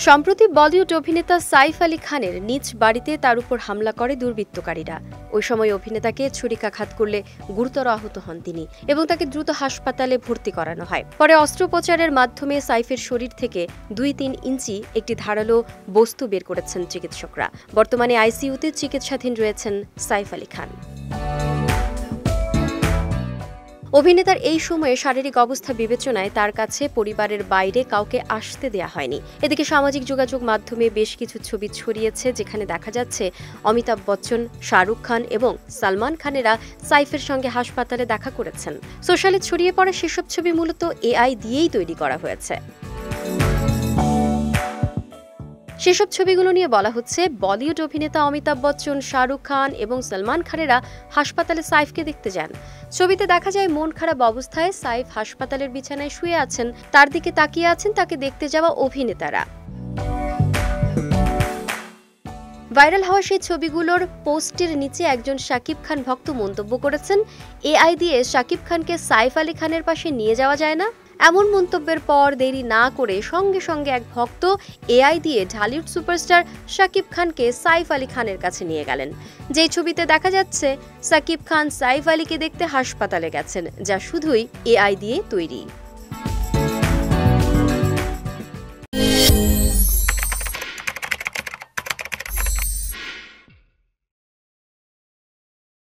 সম্প্রতি বলিউড অভিনেতা সাইফ আলী খানের নিজ বাড়িতে তার উপর হামলা করে দুর্বৃত্তকারীরা। ওই সময় অভিনেতাকে ছুরিকাঘাত করলে গুরুতর আহত হন তিনি এবং তাকে দ্রুত হাসপাতালে ভর্তি করানো হয়। পরে অস্ত্রোপচারের মাধ্যমে সাইফের শরীর থেকে 2-3 ইঞ্চি একটি ধারালো বস্তু বের করেছেন চিকিৎসকরা। বর্তমানে আইসিইউতে চিকিৎসাধীন রয়েছেন সাইফ আলী খান। অভিনেতার এই সময়ে শারীরিক অবস্থা বিবেচনায় তার কাছে পরিবারের বাইরে কাউকে আসতে দেয়া হয়নি। এদিকে সামাজিক যোগাযোগ মাধ্যমে বেশ কিছু ছবি ছড়িয়েছে, যেখানে দেখা যাচ্ছে অমিতাভ বচ্চন, শাহরুখ খান এবং সালমান খানেরা সাইফের সঙ্গে হাসপাতালে দেখা করেছেন। সোশ্যালে ছড়িয়ে পড়া সেসব ছবি মূলত এআই দিয়েই তৈরি করা হয়েছে। সেসব ছবিগুলো নিয়ে বলা হচ্ছে, বলিউড অভিনেতা অমিতাভ বচ্চন, শাহরুখ খান এবং সালমান খানেরা হাসপাতালে সাইফকে দেখতে যান। ছবিতে দেখা যায় মন খারাপ অবস্থায় সাইফ হাসপাতালের বিছানায় শুয়ে আছেন, তার দিকে তাকিয়ে আছেন তাকে দেখতে যাওয়া অভিনেতারা। ভাইরাল হওয়া সেই ছবিগুলোর পোস্টের নিচে একজন শাকিব খান ভক্ত মন্তব্য করেছেন, এআই দিয়ে শাকিব খানকে সাইফ আলী খানের পাশে নিয়ে যাওয়া যায় না? এমন মন্তব্যের পর দেরি না করে সঙ্গে সঙ্গে এক ভক্ত এআই দিয়ে ঢালিউড সুপারস্টার শাকিব খানকে সাইফ আলী খানের কাছে নিয়ে গেলেন। যেই ছবিতে দেখা যাচ্ছে শাকিব খান সাইফ আলীকে দেখতে হাসপাতালে গেছেন, যা শুধুই এআই দিয়ে তৈরি।